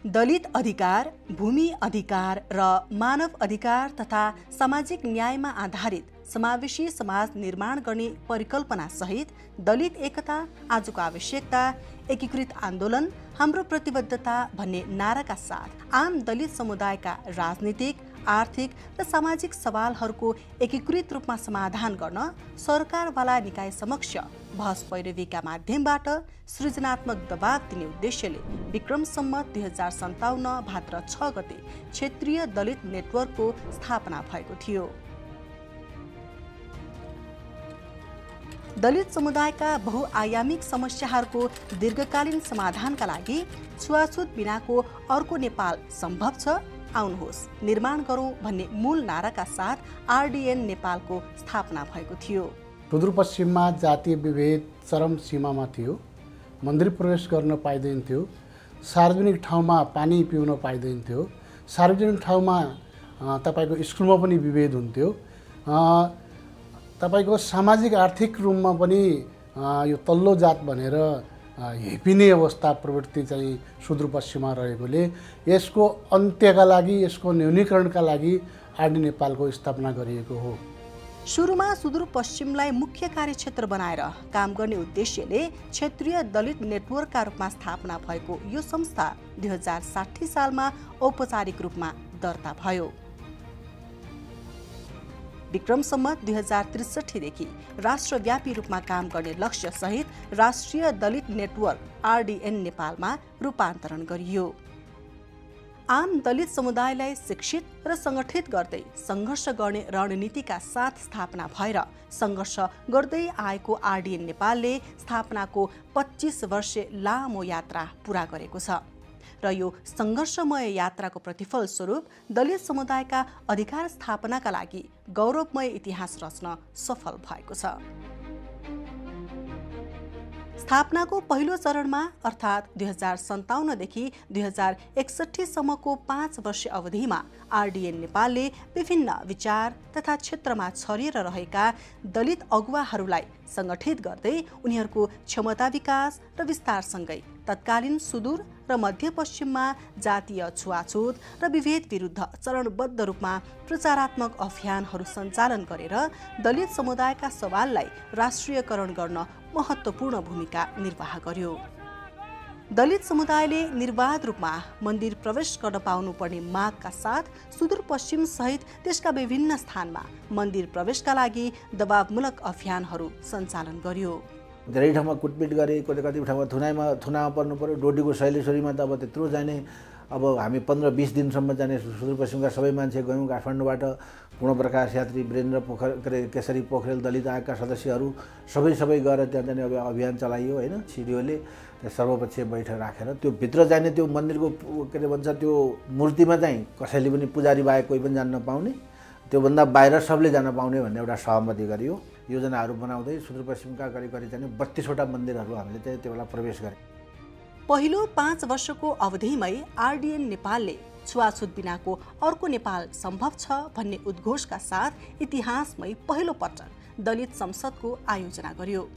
दलित अधिकार, भूमि अधिकार र मानव अधिकार तथा सामाजिक न्यायमा आधारित समावेशी समाज निर्माण गर्ने परिकल्पना सहित दलित एकता आजको आवश्यकता, एकीकृत आन्दोलन हाम्रो प्रतिबद्धता भन्ने नाराका साथ आम दलित समुदायका राजनीतिक, आर्थिक र सामाजिक सवालहरूको एकीकृत रूपमा समाधान गर्न सरकारवाला निकाय समक्ष बहस पैरवीका माध्यमबाट सृजनात्मक दबाव दिने उद्देश्यले विक्रम सम्वत 2057 भाद्र 6 गते क्षेत्रीय दलित नेटवर्कको स्थापना भएको थियो। दलित समुदायका बहुआयामिक समस्याहरूको दीर्घकालीन समाधानका लागि छुवाछुत बिनाको अर्को नेपाल सम्भव छ, आउनुहोस् निर्माण गरौँ भन्ने मूल नाराका साथ आरडीएन नेपालको स्थापना भएको थियो। सुदूरपश्चिममा जातीय विभेद चरम सीमामा थियो। मन्दिर प्रवेश गर्न पाइँदैन थियो, सार्वजनिक ठाउँमा पानी पिउन पाइँदैन थियो, सार्वजनिक ठाउँमा तपाईको स्कुलमा पनि विभेद हुन्थ्यो, तपाईको सामाजिक आर्थिक रूपमा पनि यो तल्लो जात भनेर हेपिने अवस्था प्रवृत्ति चाहिँ सुदूरपश्चिममा रहेकोले यसको अन्त्यका लागि, यसको न्यूनीकरणका लागि आरडी नेपालको स्थापना गरिएको हो। सुरुमा सुदूरपश्चिमलाई मुख्य कार्यक्षेत्र बनाएर काम गर्ने उद्देश्यले क्षेत्रीय दलित नेटवर्कका रूपमा स्थापना भएको यो संस्था 2060 सालमा औपचारिक रूपमा दर्ता भयो। विक्रम सम्वत 2063 देखि राष्ट्रव्यापी रूपमा काम गर्ने लक्ष्य सहित राष्ट्रिय दलित नेटवर्क आरडीएन नेपालमा रूपान्तरण गरियो। आम दलित समुदायलाई शिक्षित र संगठित गर्दै संघर्ष गर्ने रणनीतिका साथ स्थापना भएर संघर्ष गर्दै आएको आरडीएन नेपालले स्थापनाको 25 वर्षे लामो यात्रा पूरा गरेको छ र यो संघर्षमय यात्राको प्रतिफल स्वरूप दलित समुदायका अधिकार स्थापनाका लागि गौरवमय इतिहास रच्न सफल भएको छ। स्थापनाको पहिलो चरणमा अर्थात् 2057 देखि 2061 सम्मको 5 वर्ष अवधिमा आरडीएन नेपालले विभिन्न विचार तथा क्षेत्रमा छरिएर रहेका दलित अगुवाहरूलाई संगठित गर्दै उनीहरूको क्षमता विकास र विस्तारसँगै तत्कालीन सुदूर र मध्यपश्चिममा जातीय छुवाछुत र विभेद विरुद्ध चरणबद्ध रूपमा प्रचारात्मक अभियानहरू सञ्चालन गरेर दलित समुदायका सवाललाई राष्ट्रियकरण गर्न महत्त्वपूर्ण भूमिका निर्वाह गर्यो। दलित समुदायले निर्वाध रूपमा मन्दिर प्रवेश गर्न पाउनुपर्ने मागका साथ सुदूरपश्चिम सहित देशका विभिन्न स्थानमा मन्दिर प्रवेशका लागि दबावमूलक अभियानहरू सञ्चालन गर्यो। धेरै ठाउँमा कुटपिट गरे, कति ठाउँमा थुनामा पर्नु पर्यो। डोटीको शैलेश्वरीमा त अब त्यत्रो जाने, अब हामी 15-20 दिनसम्म जाने सुदूरपश्चिमका सबै मान्छे गयौँ। काठमाडौँबाट पूर्णप्रकाश यात्री, वीरेन्द्र केशरी पोखरेल, दलित आयोगका सदस्यहरू सबै गएर त्यहाँ जाने अभियान चलाइयो होइन। सिडिओले सर्वपक्षीय बैठक राखेर त्यो भित्र जाने, त्यो मन्दिरको के अरे भन्छ त्यो मूर्तिमा चाहिँ कसैले पनि पुजारी बाहेक कोही पनि जान नपाउने, त्योभन्दा बाहिर सबले जान पाउने भन्ने एउटा सहमति गरियो। योजनाहरू बनाउँदै सुदूरपश्चिमका करिब चाहिँ 32वटा मन्दिरहरू हामीले चाहिँ त्यो बेला प्रवेश गरे। पहिलो 5 वर्षको अवधिमै आरडीएन नेपालले छुवाछुत बिनाको अर्को नेपाल सम्भव छ भन्ने उद्घोषका साथ इतिहासमै पहिलो पटक दलित संसदको आयोजना गर्यो।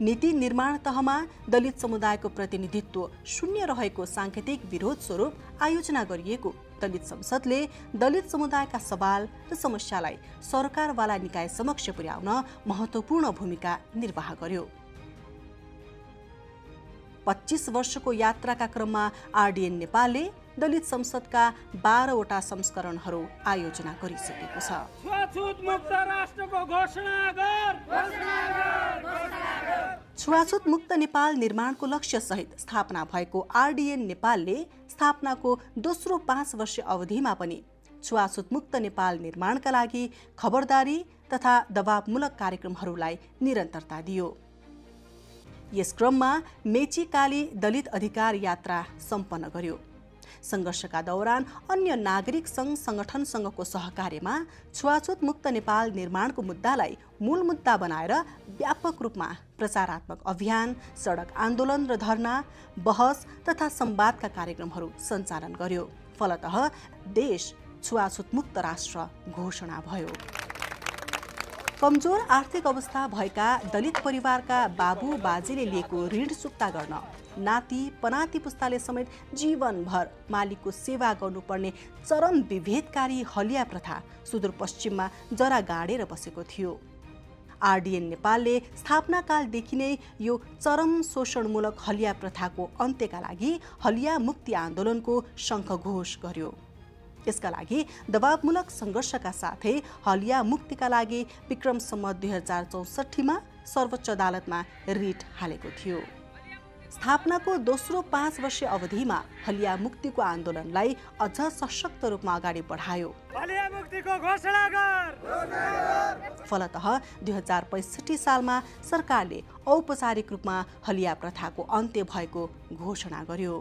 नीति निर्माण तहमा दलित समुदायको प्रतिनिधित्व शून्य रहेको सांकेतिक विरोध स्वरूप आयोजना गरिएको दलित संसदले दलित समुदायका सवाल र समस्यालाई सरकारवाला निकाय समक्ष पुर्याउन महत्त्वपूर्ण भूमिका निर्वाह गर्यो। 25 वर्षको यात्राका क्रममा आरडीएन नेपालले दलित संसदका 12वटा संस्करणहरू आयोजना गरिसकेको छ। छुवाछुत मुक्त नेपाल निर्माणको लक्ष्य सहित स्थापना भएको आरडीएन नेपालले स्थापनाको दोस्रो 5 वर्ष अवधिमा पनि छुवाछुत मुक्त नेपाल निर्माणका लागि खबरदारी तथा दबावमूलक कार्यक्रमहरूलाई निरन्तरता दियो। यस क्रममा मेची काली दलित अधिकार यात्रा सम्पन्न गर्यो। संघर्षका दौरान अन्य नागरिक संघ संगठनसँगको सहकार्यमा छुवाछुत मुक्त नेपाल निर्माणको मुद्दालाई मूल मुद्दा बनाएर व्यापक रूपमा प्रचारात्मक अभियान, सडक आन्दोलन र धरना, बहस तथा संवादका कार्यक्रमहरू सञ्चालन गर्यो। फलतः देश छुवाछुत मुक्त राष्ट्र घोषणा भयो। कमजोर आर्थिक अवस्था भएका दलित परिवारका बाबु बाजेले लिएको ऋण चुक्ता गर्न नाति पनाती पुस्ताले समेत जीवनभर मालिकको सेवा गर्नुपर्ने चरम विभेदकारी हलिया प्रथा सुदूरपश्चिममा जरा गाडेर बसेको थियो। आरडीएन नेपालले स्थापना कालदेखि नै यो चरम शोषणमूलक हलिया प्रथाको अन्त्यका लागि हलिया मुक्ति आन्दोलनको शङ्खघोष गर्यो। यसका लागि दबावमूलक सङ्घर्षका साथै हलिया मुक्तिका लागि विक्रम सम्वत 2064 सर्वोच्च अदालतमा रिट हालेको थियो। स्थापनाको दोस्रो 5 वर्षीय अवधिमा हलिया मुक्तिको आन्दोलनलाई अझ सशक्त रूपमा अगाडि बढायो। हलिया मुक्तिको घोषणा गर। फलतः 2065 सालमा सरकारले औपचारिक रूपमा हलिया प्रथाको अन्त्य भएको घोषणा गर्यो।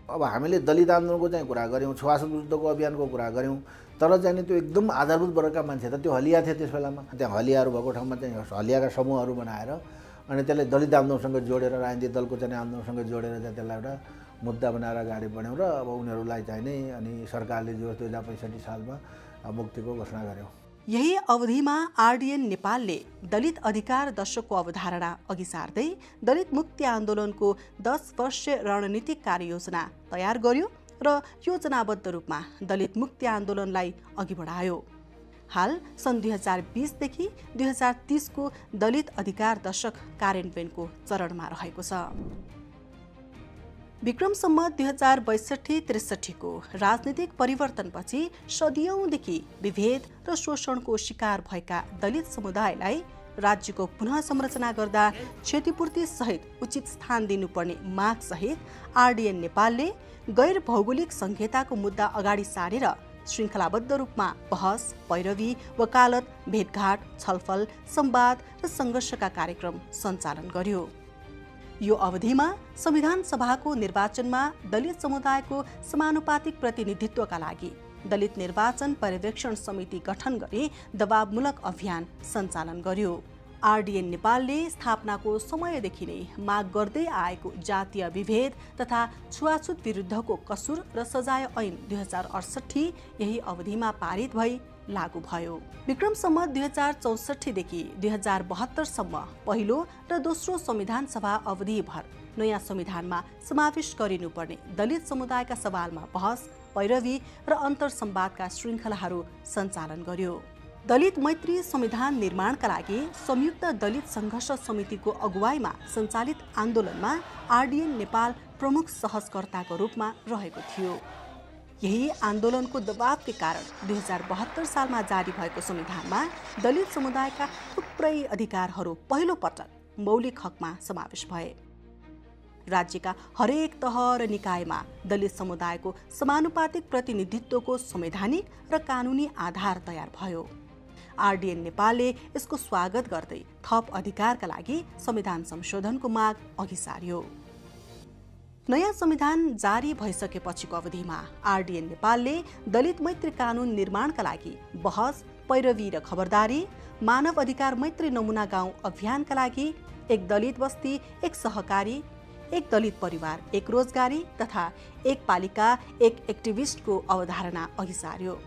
अब हामीले दलित आन्दोलनको चाहिँ कुरा गऱ्यौँ, छुवाछुत विरुद्धको अभियानको कुरा गऱ्यौँ, तर चाहिँ त्यो एकदम आधारभूत वर्गका मान्छे त त्यो हलिया थिए। त्यस बेलामा त्यहाँ हलियाहरू भएको ठाउँमा चाहिँ हलियाका समूहहरू बनाएर अनि त्यसलाई दलित आन्दोलनसँग जोडेर राजनीतिक दलको चाहिँ आन्दोलनसँग जोडेर चाहिँ त्यसलाई एउटा मुद्दा बनाएर अगाडि बढ्यौँ र अब उनीहरूलाई चाहिँ नै अनि सरकारले जो 2065 सालमा मुक्तिको घोषणा गर्यो। यही अवधिमा आरडीएन नेपालले दलित अधिकार दशकको अवधारणा अघि सार्दै दलित मुक्ति आन्दोलनको 10 वर्षीय रणनीतिक कार्ययोजना तयार गर्यो र योजनाबद्ध रूपमा दलित मुक्ति आन्दोलनलाई अघि बढायो। हाल सन् 2020 देखि 2030 को दलित अधिकार दशक कार्यान्वयनको चरणमा रहेको छ। विक्रम सम्वत 2062-63 को राजनीतिक परिवर्तनपछि सदियौंदेखि विभेद र शोषणको शिकार भएका दलित समुदायलाई राज्यको पुनः संरचना गर्दा क्षतिपूर्ति सहित उचित स्थान दिनुपर्ने माग सहित आरडीएन नेपालले गैर भौगोलिक संहिताको मुद्दा अगाडि सारेर श्रृङ्खलाबद्ध रूपमा बहस, पैरवी, वकालत, भेटघाट, छलफल, संवाद र सङ्घर्षका कार्यक्रम सञ्चालन गर्यो। यो अवधिमा संविधान सभाको निर्वाचनमा दलित समुदायको समानुपातिक प्रतिनिधित्वका लागि दलित निर्वाचन पर्यवेक्षण समिति गठन गरी दबावमूलक अभियान सञ्चालन गर्यो। आरडीएन नेपालले स्थापनाको समयदेखि नै माग गर्दै आएको जातीय विभेद तथा छुवाछुत विरुद्धको कसुर र सजाय ऐन 2068 यही अवधिमा पारित भई लागू भयो। विक्रम सम्वत 2064 देखि 2072 सम्म पहिलो र दोस्रो संविधान सभा अवधिभर नयाँ संविधानमा समावेश गरिनुपर्ने दलित समुदायका सवालमा बहस, पैरवी र अन्तर्संवादका श्रृङ्खलाहरू सञ्चालन गर्यो। दलित मैत्री संविधान निर्माणका लागि संयुक्त दलित सङ्घर्ष समितिको अगुवाईमा सञ्चालित आन्दोलनमा आरडीएन नेपाल प्रमुख सहजकर्ताको रूपमा रहेको थियो। यही आन्दोलनको दबावकै कारण 2072 सालमा जारी भएको संविधानमा दलित समुदायका थुप्रै अधिकारहरू पहिलो पटक मौलिक हकमा समावेश भए। राज्यका हरेक तह र निकायमा दलित समुदायको समानुपातिक प्रतिनिधित्वको संवैधानिक र कानुनी आधार तयार भयो। आरडीएन नेपालले यसको स्वागत गर्दै थप अधिकारका लागि संविधान संशोधनको माग अघि सार्यो। नयाँ संविधान जारी भइसकेपछिको अवधिमा आरडीएन नेपालले दलित मैत्री कानून निर्माणका लागि बहस, पैरवी र खबरदारी, मानव अधिकार मैत्री नमुना गाउँ अभियानका लागि एक दलित बस्ती, एक सहकारी, एक दलित परिवार, एक रोजगारी तथा एक पालिका, एक एक्टिभिस्टको अवधारणा अघि सार्यो।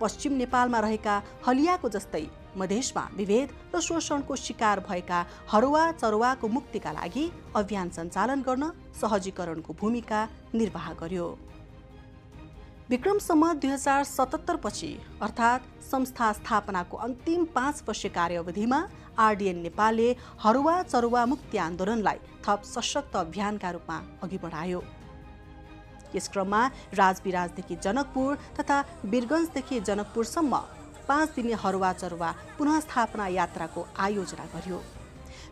पश्चिम नेपालमा रहेका हलियाको जस्तै मधेसमा विभेद र शोषणको शिकार भएका हरुवा चरुवाको मुक्तिका लागि अभियान सञ्चालन गर्न सहजीकरणको भूमिका निर्वाह गर्यो। विक्रम सम्वत 2077 पछि अर्थात् संस्था स्थापनाको अन्तिम 5 वर्षीय कार्यावधिमा आरडीएन नेपालले हरुवा चरुवा मुक्ति आन्दोलनलाई थप सशक्त अभियानका रूपमा अघि बढायो। यस क्रममा राजविराजदेखि जनकपुर तथा वीरगञ्जदेखि जनकपुरसम्म 5 दिने हरुवा चरुवा पुनःस्थापना यात्राको आयोजना गर्यो।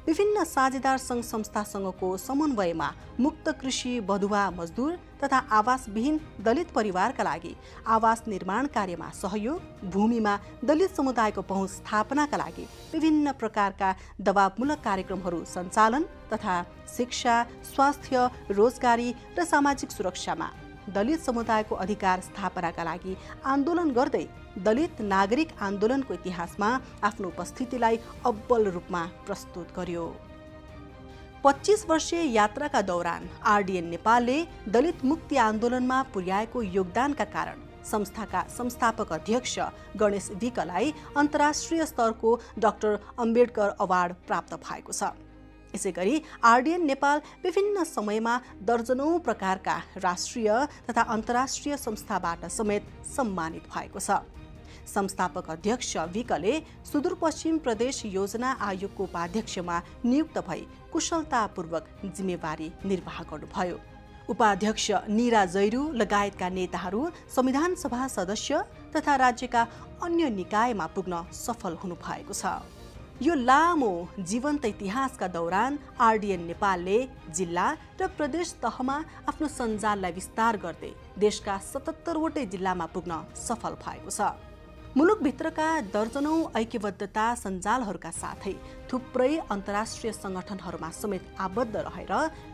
विभिन्न साझेदार सङ्घ संस्थासँगको समन्वयमा मुक्त कृषि बधुवा मजदुर तथा आवासविहीन दलित परिवारका लागि आवास निर्माण कार्यमा सहयोग, भूमिमा दलित समुदायको पहुँच स्थापनाका लागि विभिन्न प्रकारका दबावमूलक कार्यक्रमहरू सञ्चालन तथा शिक्षा, स्वास्थ्य, रोजगारी र सामाजिक सुरक्षामा दलित समुदायको अधिकार स्थापनाका लागि आन्दोलन गर्दै दलित नागरिक आन्दोलनको इतिहासमा आफ्नो उपस्थितिलाई अब्बल रूपमा प्रस्तुत गर्यो। 25 वर्षीय यात्राका दौरान आरडीएन नेपालले दलित मुक्ति आन्दोलनमा पुर्याएको योगदानका कारण संस्थाका संस्थापक अध्यक्ष गणेश विकलाई अन्तर्राष्ट्रिय स्तरको डाक्टर अम्बेडकर अवार्ड प्राप्त भएको छ। यसैगरी आरडिएन नेपाल विभिन्न समयमा दर्जनौं प्रकारका राष्ट्रिय तथा अन्तर्राष्ट्रिय संस्थाबाट समेत सम्मानित भएको छ। संस्थापक अध्यक्ष विकले सुदूरपश्चिम प्रदेश योजना आयोगको उपाध्यक्षमा नियुक्त भई कुशलतापूर्वक जिम्मेवारी निर्वाह गर्नुभयो। उपाध्यक्ष निरा जैरू लगायतका नेताहरू संविधान सभा सदस्य तथा राज्यका अन्य निकायमा पुग्न सफल हुनुभएको छ। यो लामो जीवन्त इतिहासका दौरान आरडिएन नेपालले जिल्ला र प्रदेश तहमा आफ्नो सञ्जाललाई विस्तार गर्दै देशका 77 वटै जिल्लामा पुग्न सफल भएको छ। मुलुकभित्रका दर्जनौं ऐक्यबद्धता सञ्जालहरूका साथै थुप्रै अन्तर्राष्ट्रिय सङ्गठनहरूमा समेत आबद्ध रहेर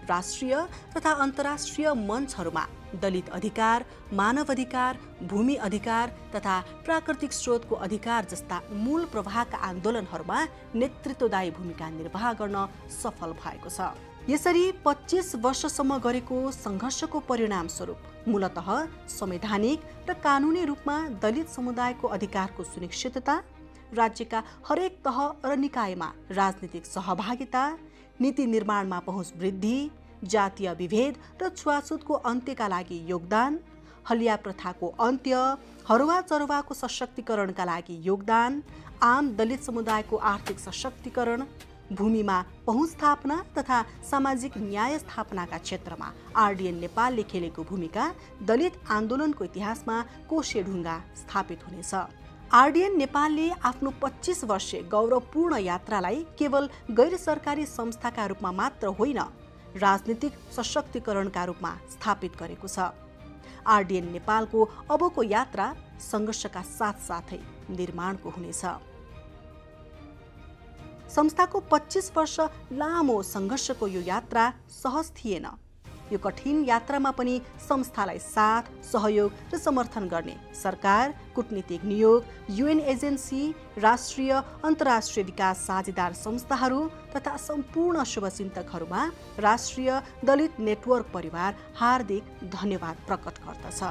राष्ट्रिय तथा अन्तर्राष्ट्रिय मञ्चहरूमा दलित अधिकार, मानव अधिकार, भूमि अधिकार तथा प्राकृतिक स्रोतको अधिकार जस्ता मूल प्रवाहका आन्दोलनहरूमा नेतृत्वदायी भूमिका निर्वाह गर्न सफल भएको छ। यसरी 25 वर्षसम्म गरेको सङ्घर्षको परिणामस्वरूप मूलतः संवैधानिक र कानुनी रूपमा दलित समुदायको अधिकारको सुनिश्चितता, राज्यका हरेक तह र निकायमा राजनीतिक सहभागिता, नीति निर्माणमा पहुँच वृद्धि, जातीय विभेद र छुवाछुतको अन्त्यका लागि योगदान, हलिया प्रथाको अन्त्य, हरुवा चरुवाको सशक्तिकरणका लागि योगदान, आम दलित समुदायको आर्थिक सशक्तिकरण, भूमिमा पहुँच स्थापना तथा सामाजिक न्याय स्थापनाका क्षेत्रमा आरडिएन नेपालले खेलेको भूमिका दलित आन्दोलनको इतिहासमा कोशे ढुङ्गा स्थापित हुनेछ। आरडिएन नेपालले आफ्नो 25 वर्षे गौरवपूर्ण यात्रालाई केवल गैर सरकारी संस्थाका रूपमा मात्र होइन, राजनीतिक सशक्तिकरणका रूपमा स्थापित गरेको छ। आरडिएन नेपालको अबको यात्रा सङ्घर्षका साथसाथै निर्माणको हुनेछ। संस्थाको 25 वर्ष लामो सङ्घर्षको यो यात्रा सहज थिएन। यो कठिन यात्रामा पनि संस्थालाई साथ, सहयोग र समर्थन गर्ने सरकार, कूटनीतिक नियोग, युएन एजेन्सी, राष्ट्रिय अन्तर्राष्ट्रिय विकास साझेदार संस्थाहरू तथा सम्पूर्ण शुभचिन्तकहरूमा राष्ट्रिय दलित नेटवर्क परिवार हार्दिक धन्यवाद प्रकट गर्दछ।